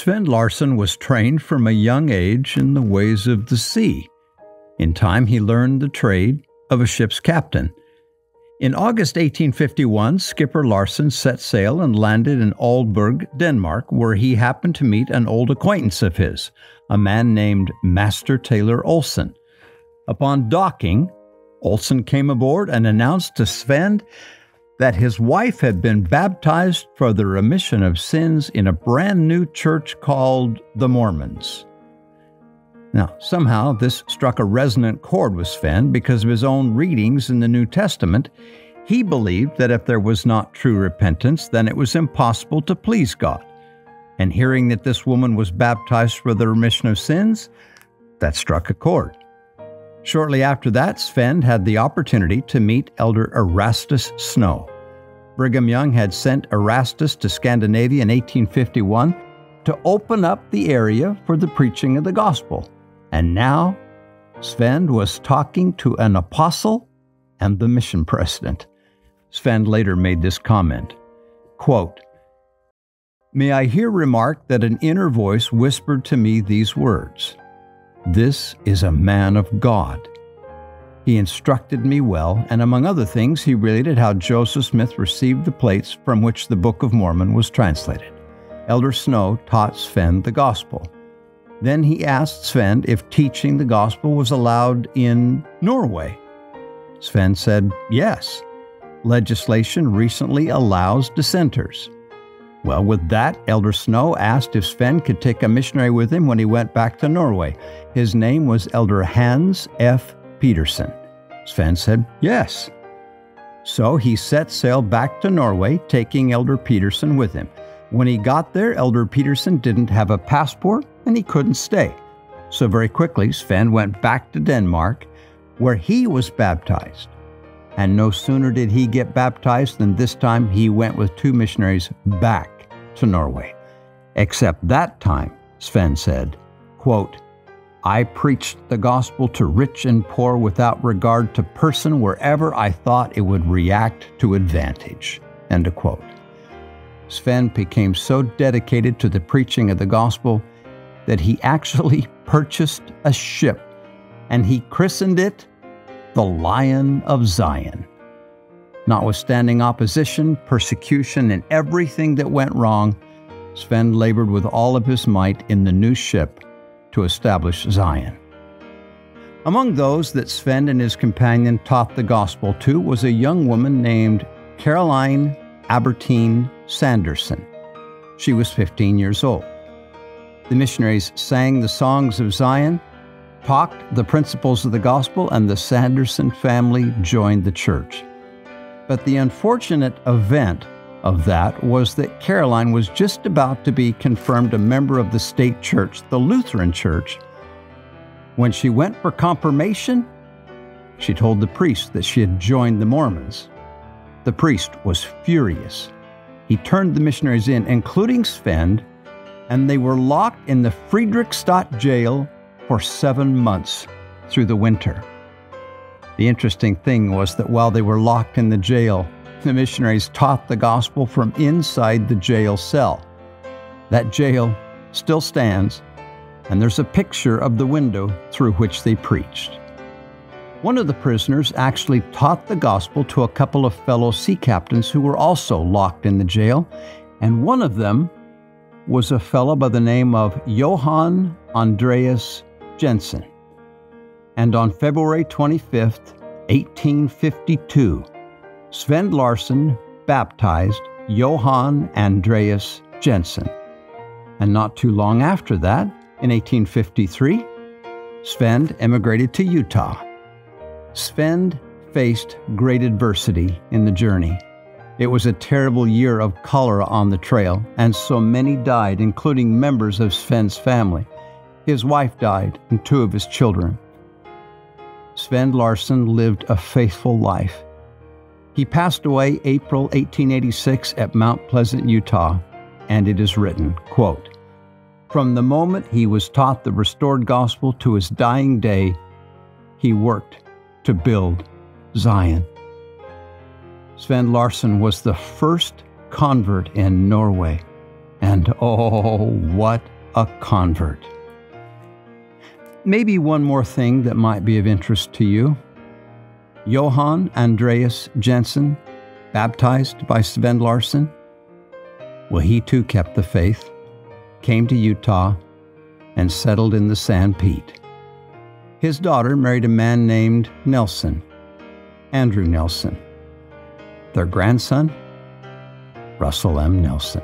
Svend Larsen was trained from a young age in the ways of the sea. In time, he learned the trade of a ship's captain. In August 1851, Skipper Larsen set sail and landed in Aalborg, Denmark, where he happened to meet an old acquaintance of his, a man named Master-Taylor Olsen. Upon docking, Olsen came aboard and announced to Svend that his wife had been baptized for the remission of sins in a brand new church called the Mormons. Now, somehow this struck a resonant chord with Svend because of his own readings in the New Testament. He believed that if there was not true repentance, then it was impossible to please God. And hearing that this woman was baptized for the remission of sins, that struck a chord. Shortly after that, Svend had the opportunity to meet Elder Erastus Snow. Brigham Young had sent Erastus to Scandinavia in 1851 to open up the area for the preaching of the gospel. And now, Svend was talking to an apostle and the mission president. Svend later made this comment, quote, "May I here remark that an inner voice whispered to me these words, 'This is a man of God.' He instructed me well, and among other things, he related how Joseph Smith received the plates from which the Book of Mormon was translated. Elder Snow taught Svend the gospel. Then he asked Svend if teaching the gospel was allowed in Norway. Svend said, yes. Legislation recently allows dissenters. Well, with that, Elder Snow asked if Svend could take a missionary with him when he went back to Norway. His name was Elder Hans F. Peterson. Svend said, yes. So he set sail back to Norway, taking Elder Peterson with him. When he got there, Elder Peterson didn't have a passport and he couldn't stay. So very quickly, Svend went back to Denmark, where he was baptized. And no sooner did he get baptized than this time he went with 2 missionaries back to Norway. Except that time, Svend said, quote, I preached the gospel to rich and poor without regard to person wherever I thought it would react to advantage. End of quote. Svend became so dedicated to the preaching of the gospel that he actually purchased a ship, and he christened it the Lion of Zion. Notwithstanding opposition, persecution, and everything that went wrong, Svend labored with all of his might in the new ship to establish Zion. Among those that Svend and his companion taught the gospel to was a young woman named Caroline Albertine Sanderson. She was 15 years old. The missionaries sang the songs of Zion, taught the principles of the gospel, and the Sanderson family joined the church. But the unfortunate event of that was that Caroline was just about to be confirmed a member of the state church, the Lutheran Church. When she went for confirmation, she told the priest that she had joined the Mormons. The priest was furious. He turned the missionaries in, including Svend, and they were locked in the Fredrikstad jail for 7 months through the winter. The interesting thing was that while they were locked in the jail, the missionaries taught the gospel from inside the jail cell. That jail still stands, and there's a picture of the window through which they preached. One of the prisoners actually taught the gospel to a couple of fellow sea captains who were also locked in the jail, and one of them was a fellow by the name of Johann Andreas Jensen. And on February 25th, 1852, Svend Larsen baptized Johann Andreas Jensen. And not too long after that, in 1853, Svend emigrated to Utah. Svend faced great adversity in the journey. It was a terrible year of cholera on the trail, and so many died, including members of Svend's family. His wife died, and 2 of his children. Svend Larsen lived a faithful life. He passed away April 1886 at Mount Pleasant, Utah, and it is written, quote, from the moment he was taught the restored gospel to his dying day, he worked to build Zion. Svend Larsen was the first convert in Norway, and oh, what a convert. Maybe one more thing that might be of interest to you. Johann Andreas Jensen, baptized by Svend Larsen. Well, he too kept the faith, came to Utah, and settled in the Sand Pete. His daughter married a man named Nelson, Andrew Nelson. Their grandson, Russell M. Nelson.